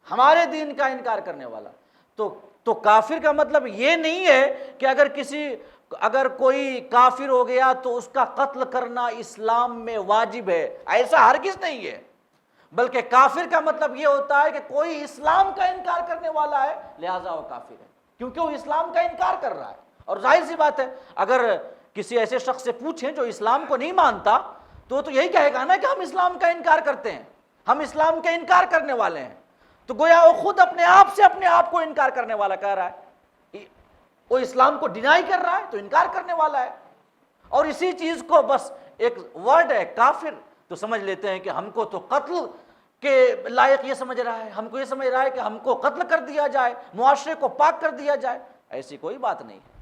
ہمارے دین کا انکار کرنے والا۔ تو کافر کا مطلب یہ نہیں ہے کہ اگر کوئی کافر ہو گیا تو اس کا قتل کرنا اسلام میں واجب ہے، ایسا ہرگز نہیں ہے، بلکہ کافر کا مطلب یہ ہوتا ہے کہ کوئی اسلام کا انکار کرنے والا ہے لہذا وہ کافر ہے، کیونکہ وہ اسلام کا انکار کر رہا ہے۔ اور ظاہر سی بات ہے اگر کسی ایسے شخص سے پوچھیں جو اسلام کو نہیں مانتا تو یہی کہے گا نا کہ ہم اسلام کا انکار کرتے ہیں، ہم اسلام کا انکار کرنے والے ہیں، تو گویا وہ خود اپنے آپ سے اپنے آپ کو انکار کرنے والا کہہ رہا ہے، وہ اسلام کو ڈینائی کر رہا ہے تو انکار کرنے والا ہے۔ اور اسی چیز کو بس ایک ورڈ ہے کافر تو سمجھ لیتے ہیں کہ ہم کو تو قتل کے لائق یہ سمجھ رہا ہے، ہم کو یہ سمجھ رہا ہے کہ ہم کو قتل کر دیا جائے، معاشرے کو پاک کر دیا جائے۔ ایسی کوئی بات نہیں ہے،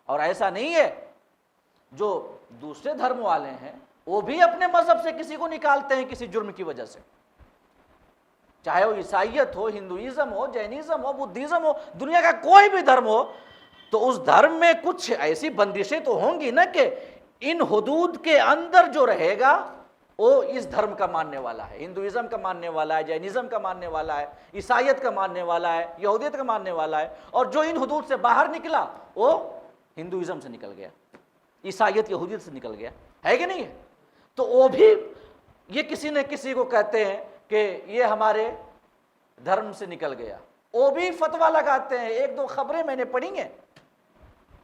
اور ایسا نہیں ہے جو دوسرے دھرم والے ہیں وہ بھی اپنے مذہب سے کسی کو نکالتے ہیں کسی جرم کی وجہ سے، چاہے وہ عیسائیت ہو، ہندوازم ہو، جینزم ہو، بدھزم ہو، دنیا کا کوئی بھی دھرم ہو، تو اس دھرم میں کچھ ایسی بندشیں تو ہوں گی نا کہ ان حدود کے اندر جو رہے گا وہ اس دھرم کا ماننے والا ہے، ہندوازم کا ماننے والا ہے، جینزم کا ماننے والا ہے، عیسائیت کا ماننے والا ہے، یہودیت کا ماننے والا ہے، اور جو ان حدود سے باہر نکلا وہ ہندوازم سے نکل گیا، عیسائیت یہودیت سے نکل گیا، ہے کہ نہیں ہے؟ تو وہ بھی یہ کسی نہ کسی کو کہتے ہیں کہ یہ ہمارے دھرم سے نکل گیا، وہ بھی فتویٰ لگاتے ہیں۔ ایک دو خبریں میں نے پڑھی ہیں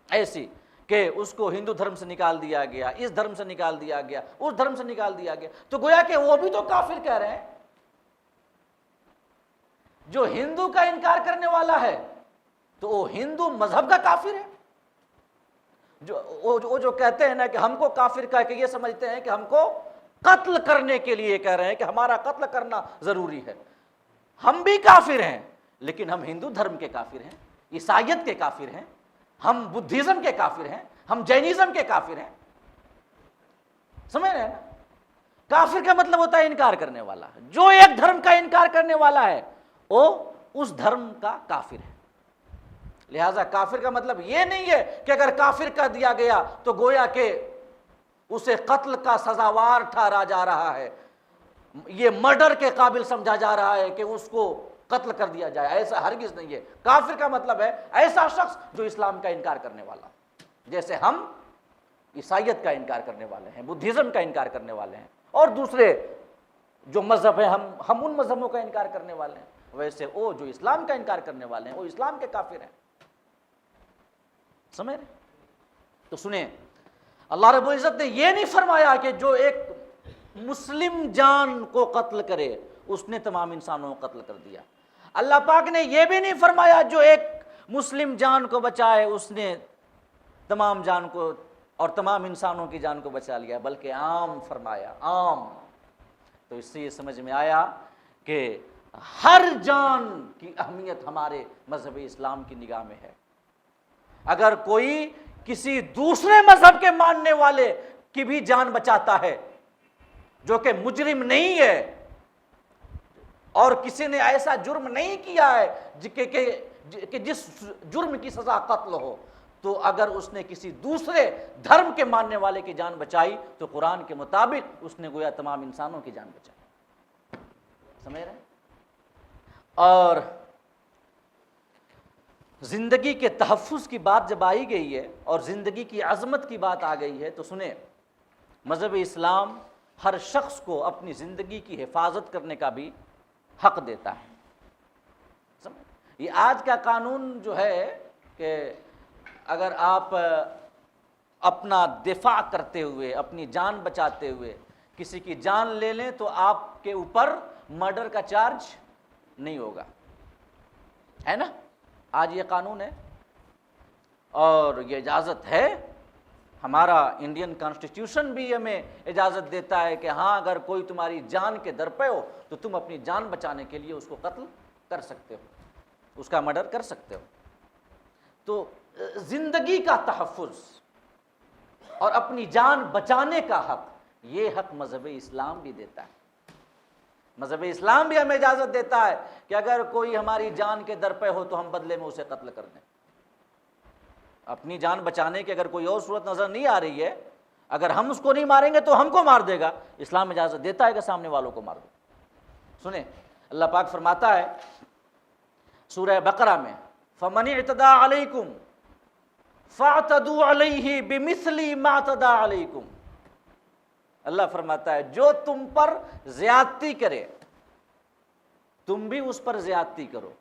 ایسی کہ اس کو ہندو دھرم سے نکال دیا گیا، اس دھرم سے نکال دیا گیا، اس دھرم سے نکال دیا گیا، تو گویا کہ وہ بھی تو کافر کہہ رہے ہیں۔ جو ہندو کا انکار کرنے والا ہے تو وہ ہندو مذہب کا کافر ہے۔ جو کہتے ہیں نا کہ ہم کو کافر کہہ کے یہ سمجھتے ہیں کہ ہم کو قتل کرنے کے لیے کہہ رہے ہیں کہ ہمارا قتل کرنا ضروری ہے۔ ہم بھی کافر ہیں، لیکن ہم ہندو دھرم کے کافر ہیں، عیسائیت کے کافر ہیں، ہم بدھزم کے کافر ہیں، ہم جینزم کے کافر ہیں۔ سمجھ رہے ہیں نا؟ کافر کا مطلب ہوتا ہے انکار کرنے والا۔ جو ایک دھرم کا انکار کرنے والا ہے وہ اس دھرم کا کافر ہے۔ لہذا کافر کا مطلب یہ نہیں ہے کہ اگر کافر کہہ دیا گیا تو گویا کہ اسے قتل کا سزاوار ٹھہرا جا رہا ہے، یہ مرڈر کے قابل سمجھا جا رہا ہے کہ اس کو قتل کر دیا جائے۔ ایسا ہرگز نہیں ہے۔ کافر کا مطلب ہے ایسا شخص جو اسلام کا انکار کرنے والا، جیسے ہم عیسائیت کا انکار کرنے والے ہیں، بدھزم کا انکار کرنے والے ہیں، اور دوسرے جو مذہب ہیں ہم ان مذہبوں کا انکار کرنے والے ہیں، ویسے وہ جو اسلام کا انکار کرنے والے ہیں وہ اسلام کے کافر ہیں۔ سمجھ رہے؟ تو سنیں، اللہ رب العزت نے یہ نہیں فرمایا کہ جو ایک مسلم جان کو قتل کرے اس نے تمام انسانوں کو قتل کر دیا۔ اللہ پاک نے یہ بھی نہیں فرمایا جو ایک مسلم جان کو بچائے اس نے تمام جان کو اور تمام انسانوں کی جان کو بچا لیا، بلکہ عام فرمایا، عام۔ تو اس سے یہ سمجھ میں آیا کہ ہر جان کی اہمیت ہمارے مذہب اسلام کی نگاہ میں ہے۔ اگر کوئی کسی دوسرے مذہب کے ماننے والے کی بھی جان بچاتا ہے جو کہ مجرم نہیں ہے اور کسی نے ایسا جرم نہیں کیا ہے کہ جس جرم کی سزا قتل ہو، تو اگر اس نے کسی دوسرے دھرم کے ماننے والے کی جان بچائی تو قرآن کے مطابق اس نے گویا تمام انسانوں کی جان بچائی۔ سمجھ رہے ہیں؟ اور زندگی کے تحفظ کی بات جب آئی گئی ہے اور زندگی کی عظمت کی بات آ گئی ہے تو سنیں، مذہب اسلام ہر شخص کو اپنی زندگی کی حفاظت کرنے کا بھی حق دیتا ہے۔ یہ آج کا قانون جو ہے کہ اگر آپ اپنا دفاع کرتے ہوئے، اپنی جان بچاتے ہوئے کسی کی جان لے لیں تو آپ کے اوپر مرڈر کا چارج نہیں ہوگا، ہے نا؟ آج یہ قانون ہے اور یہ اجازت ہے۔ ہمارا انڈین کانسٹیٹیوشن بھی ہمیں اجازت دیتا ہے کہ ہاں اگر کوئی تمہاری جان کے در پہ ہو تو تم اپنی جان بچانے کے لیے اس کو قتل کر سکتے ہو، اس کا مرڈر کر سکتے ہو۔ تو زندگی کا تحفظ اور اپنی جان بچانے کا حق، یہ حق مذہب اسلام بھی دیتا ہے۔ مذہب اسلام بھی ہمیں اجازت دیتا ہے کہ اگر کوئی ہماری جان کے در پہ ہو تو ہم بدلے میں اسے قتل کر دیں۔ اپنی جان بچانے کی اگر کوئی اور صورت نظر نہیں آ رہی ہے، اگر ہم اس کو نہیں ماریں گے تو ہم کو مار دے گا، اسلام اجازت دیتا ہے کہ سامنے والوں کو مار دو۔ سنیں، اللہ پاک فرماتا ہے سورہ بقرہ میں، فَمَنِ اعْتَدَىٰ عَلَيْكُمْ فَاعْتَدُوا عَلَيْهِ بِمِثْلِ مَا اعْتَدَىٰ عَلَيْكُمْ۔ اللہ فرماتا ہے جو تم پر زیادتی کرے تم بھی اس پر زیادتی کرو،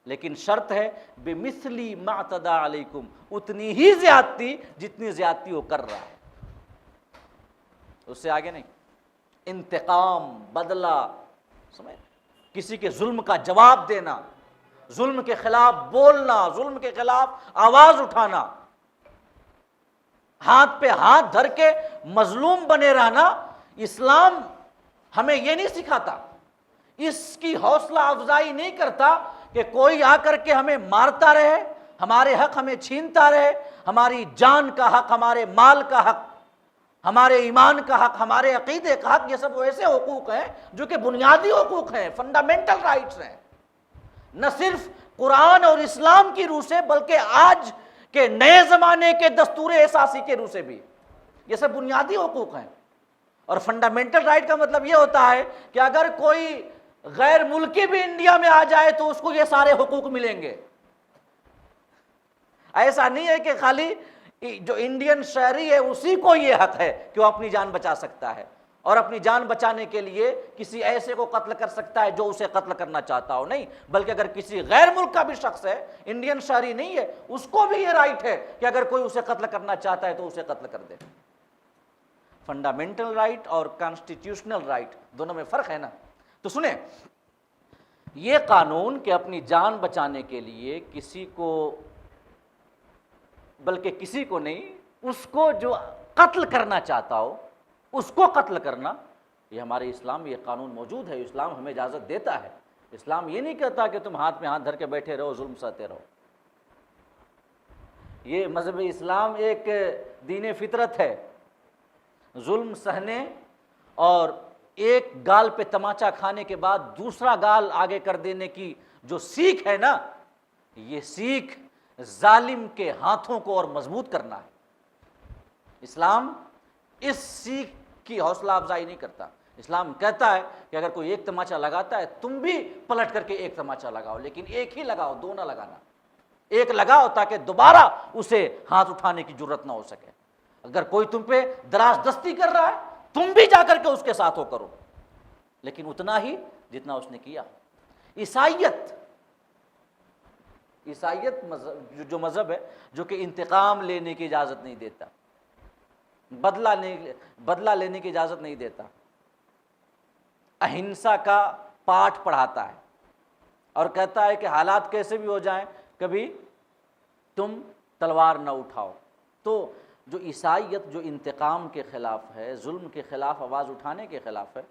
لیکن شرط ہے بِمِثْلِ مَا اعْتَدَىٰ عَلَيْكُمْ، اتنی ہی زیادتی جتنی زیادتی وہ کر رہا ہے، اس سے آگے نہیں۔ انتقام، بدلہ، سمجھ، کسی کے ظلم کا جواب دینا، ظلم کے خلاف بولنا، ظلم کے خلاف آواز اٹھانا، ہاتھ پہ ہاتھ دھر کے مظلوم بنے رہنا، اسلام ہمیں یہ نہیں سکھاتا، اس کی حوصلہ افزائی نہیں کرتا کہ کوئی آ کر کے ہمیں مارتا رہے، ہمارے حق ہمیں چھینتا رہے، ہماری جان کا حق، ہمارے مال کا حق، ہمارے ایمان کا حق، ہمارے عقیدے کا حق، یہ سب ایسے حقوق ہیں جو کہ بنیادی حقوق ہیں، فنڈامنٹل رائٹس ہیں، نہ صرف قرآن اور اسلام کی روح سے بلکہ آج کے نئے زمانے کے دستور اساسی کے روح سے بھی، یہ سب بنیادی حقوق ہیں۔ اور فنڈامنٹل رائٹ کا مطلب یہ ہوتا ہے کہ اگر کوئی غیر ملکی بھی انڈیا میں آ جائے تو اس کو یہ سارے حقوق ملیں گے۔ ایسا نہیں ہے کہ خالی جو انڈین شہری ہے اسی کو یہ حق ہے کہ وہ اپنی جان بچا سکتا ہے، اور اپنی جان بچانے کے لیے کسی ایسے کو قتل کر سکتا ہے جو اسے قتل کرنا چاہتا ہو، نہیں، بلکہ اگر کسی غیر ملک کا بھی شخص ہے، انڈین شہری نہیں ہے، اس کو بھی یہ رائٹ ہے کہ اگر کوئی اسے قتل کرنا چاہتا ہے تو اسے قتل کر دے۔ فنڈامنٹل رائٹ اور کانسٹیٹیوشنل رائٹ دونوں میں فرق ہے نا۔ تو سنیں، یہ قانون کہ اپنی جان بچانے کے لیے کسی کو، بلکہ کسی کو نہیں، اس کو جو قتل کرنا چاہتا ہو اس کو قتل کرنا، یہ ہمارے اسلام میں یہ قانون موجود ہے، اسلام ہمیں اجازت دیتا ہے۔ اسلام یہ نہیں کہتا کہ تم ہاتھ میں ہاتھ دھر کے بیٹھے رہو، ظلم سہتے رہو۔ یہ مذہب اسلام ایک دین فطرت ہے، ظلم سہنے اور ایک گال پہ تماچا کھانے کے بعد دوسرا گال آگے کر دینے کی جو سیکھ ہے نا، یہ سیکھ ظالم کے ہاتھوں کو اور مضبوط کرنا ہے۔ اسلام اس سیکھ کی حوصلہ افزائی نہیں کرتا۔ اسلام کہتا ہے کہ اگر کوئی ایک تماچا لگاتا ہے تم بھی پلٹ کر کے ایک تماچا لگاؤ، لیکن ایک ہی لگاؤ، دو نہ لگانا۔ ایک لگاؤ تاکہ دوبارہ اسے ہاتھ اٹھانے کی جرت نہ ہو سکے۔ اگر کوئی تم پہ دراز دستی کر رہا ہے تم بھی جا کر کے اس کے ساتھ ہو کرو، لیکن اتنا ہی جتنا اس نے کیا۔ عیسائیت جو مذہب ہے جو کہ انتقام لینے کی اجازت نہیں دیتا، بدلہ لینے کی اجازت نہیں دیتا، اہنسا کا پاٹھ پڑھاتا ہے اور کہتا ہے کہ حالات کیسے بھی ہو جائیں کبھی تم تلوار نہ اٹھاؤ۔ تو جو عیسائیت جو انتقام کے خلاف ہے، ظلم کے خلاف آواز اٹھانے کے خلاف ہے،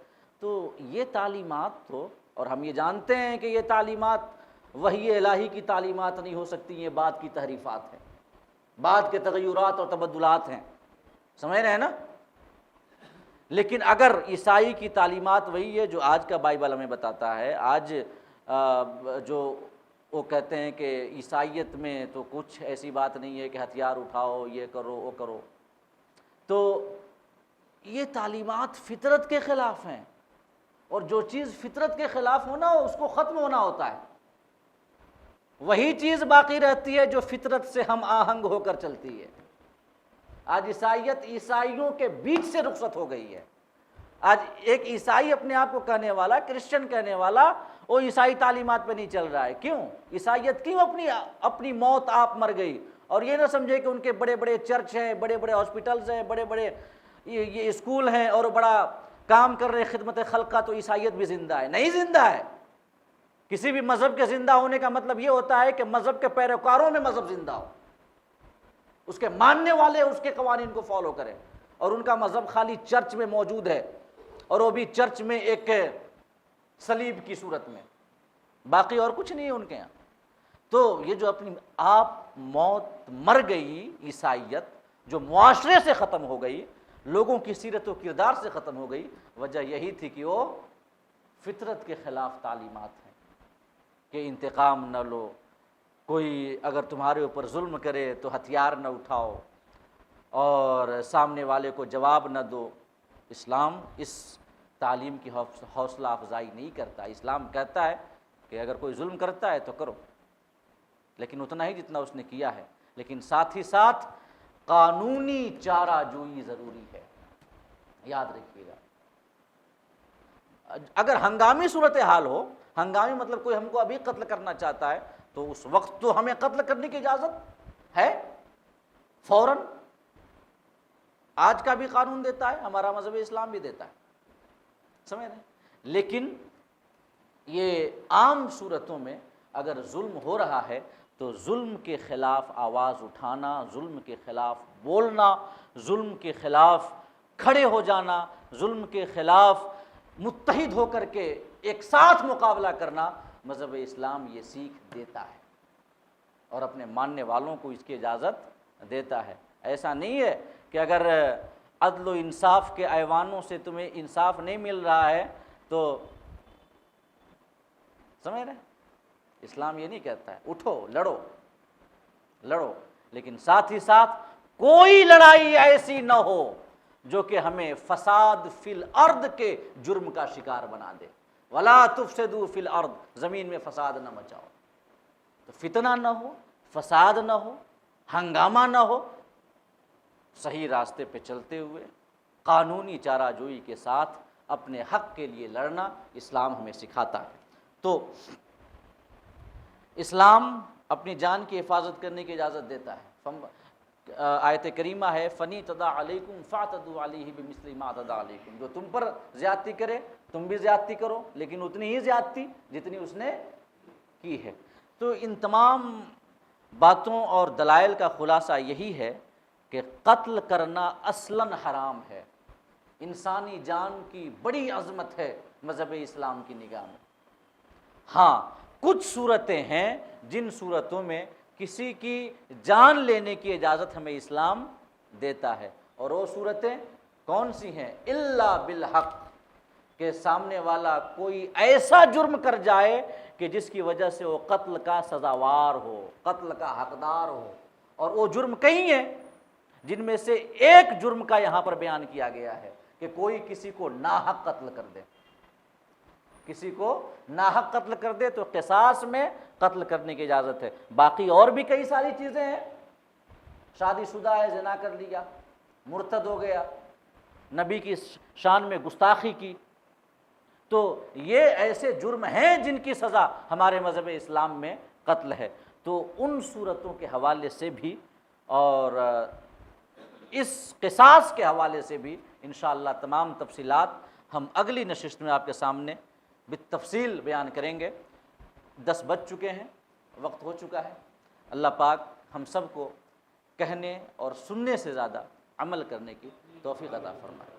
تو یہ تعلیمات تو، اور ہم یہ جانتے ہیں کہ یہ تعلیمات وحی الہی کی تعلیمات نہیں ہو سکتی، یہ بعد کی تحریفات ہیں، بعد کے تغیرات اور تبدلات ہیں، سمجھ رہے ہیں نا۔ لیکن اگر عیسائی کی تعلیمات وہی ہے جو آج کا بائبل ہمیں بتاتا ہے، آج جو وہ کہتے ہیں کہ عیسائیت میں تو کچھ ایسی بات نہیں ہے کہ ہتھیار اٹھاؤ، یہ کرو وہ کرو، تو یہ تعلیمات فطرت کے خلاف ہیں، اور جو چیز فطرت کے خلاف ہونا ہو اس کو ختم ہونا ہوتا ہے، وہی چیز باقی رہتی ہے جو فطرت سے ہم آہنگ ہو کر چلتی ہے۔ آج عیسائیت عیسائیوں کے بیچ سے رخصت ہو گئی ہے۔ آج ایک عیسائی اپنے آپ کو کہنے والا، کرسچن کہنے والا، وہ عیسائی تعلیمات پہ نہیں چل رہا ہے۔ کیوں؟ عیسائیت کیوں اپنی موت آپ مر گئی؟ اور یہ نہ سمجھے کہ ان کے بڑے بڑے چرچ ہیں، بڑے بڑے ہاسپٹلز ہیں، بڑے بڑے یہ اسکول ہیں اور بڑا کام کر رہے خدمت خلق کا، تو عیسائیت بھی زندہ ہے؟ نہیں زندہ ہے۔ کسی بھی مذہب کے زندہ ہونے کا مطلب یہ ہوتا ہے کہ مذہب کے پیروکاروں میں مذہب زندہ ہو، اس کے ماننے والے اس کے قوانین کو فالو کریں، اور ان کا مذہب خالی چرچ میں موجود ہے، اور وہ بھی چرچ میں ایک صلیب کی صورت میں، باقی اور کچھ نہیں ہے ان کے یہاں۔ تو یہ جو اپنی آپ موت مر گئی عیسائیت، جو معاشرے سے ختم ہو گئی، لوگوں کی سیرت و کردار سے ختم ہو گئی، وجہ یہی تھی کہ وہ فطرت کے خلاف تعلیمات ہیں کہ انتقام نہ لو، کوئی اگر تمہارے اوپر ظلم کرے تو ہتھیار نہ اٹھاؤ اور سامنے والے کو جواب نہ دو۔ اسلام اس تعلیم کی حوصلہ افزائی نہیں کرتا۔ اسلام کہتا ہے کہ اگر کوئی ظلم کرتا ہے تو کرو، لیکن اتنا ہی جتنا اس نے کیا ہے، لیکن ساتھ ہی ساتھ قانونی چارہ جوئی ضروری ہے، یاد رکھیے گا۔ اگر ہنگامی صورتحال ہو، ہنگامی مطلب کوئی ہم کو ابھی قتل کرنا چاہتا ہے، تو اس وقت تو ہمیں قتل کرنے کی اجازت ہے فوراً۔ آج کا بھی قانون دیتا ہے، ہمارا مذہب اسلام بھی دیتا ہے، سمجھ رہے ہیں۔ لیکن یہ عام صورتوں میں اگر ظلم ہو رہا ہے تو ظلم کے خلاف آواز اٹھانا، ظلم کے خلاف بولنا، ظلم کے خلاف کھڑے ہو جانا، ظلم کے خلاف متحد ہو کر کے ایک ساتھ مقابلہ کرنا، مذہب اسلام یہ سیکھ دیتا ہے اور اپنے ماننے والوں کو اس کی اجازت دیتا ہے۔ ایسا نہیں ہے کہ اگر عدل و انصاف کے ایوانوں سے تمہیں انصاف نہیں مل رہا ہے تو، سمجھ رہے ہیں، اسلام یہ نہیں کہتا ہے اٹھو لڑو لڑو، لیکن ساتھ ہی ساتھ کوئی لڑائی ایسی نہ ہو جو کہ ہمیں فساد فی الارض کے جرم کا شکار بنا دے۔ ولا تفسدوا فی الارض، زمین میں فساد نہ مچاؤ، تو فتنہ نہ ہو، فساد نہ ہو، ہنگامہ نہ ہو، صحیح راستے پہ چلتے ہوئے قانونی چارہ جوئی کے ساتھ اپنے حق کے لیے لڑنا اسلام ہمیں سکھاتا ہے۔ تو اسلام اپنی جان کی حفاظت کرنے کی اجازت دیتا ہے۔ آیت کریمہ ہے فنی تدا علیکم فاعتدوا علیہ بمثل ما اعتدى علیکم، جو تم پر زیادتی کرے تم بھی زیادتی کرو، لیکن اتنی ہی زیادتی جتنی اس نے کی ہے۔ تو ان تمام باتوں اور دلائل کا خلاصہ یہی ہے کہ قتل کرنا اصلاً حرام ہے، انسانی جان کی بڑی عظمت ہے مذہب اسلام کی نگاہ میں۔ ہاں کچھ صورتیں ہیں جن صورتوں میں کسی کی جان لینے کی اجازت ہمیں اسلام دیتا ہے، اور وہ صورتیں کون سی ہیں؟ الا بالحق، کہ سامنے والا کوئی ایسا جرم کر جائے کہ جس کی وجہ سے وہ قتل کا سزاوار ہو، قتل کا حقدار ہو، اور وہ جرم کئی ہیں جن میں سے ایک جرم کا یہاں پر بیان کیا گیا ہے کہ کوئی کسی کو ناحق قتل کر دے، کسی کو ناحق قتل کر دے تو قصاص میں قتل کرنے کی اجازت ہے۔ باقی اور بھی کئی ساری چیزیں ہیں، شادی شدہ ہے زنا کر لیا، مرتد ہو گیا، نبی کی شان میں گستاخی کی، تو یہ ایسے جرم ہیں جن کی سزا ہمارے مذہب اسلام میں قتل ہے۔ تو ان صورتوں کے حوالے سے بھی اور اس قصاص کے حوالے سے بھی انشاءاللہ تمام تفصیلات ہم اگلی نشست میں آپ کے سامنے بالتفصیل بیان کریں گے۔ 10 بج چکے ہیں، وقت ہو چکا ہے۔ اللہ پاک ہم سب کو کہنے اور سننے سے زیادہ عمل کرنے کی توفیق عطا فرمائے۔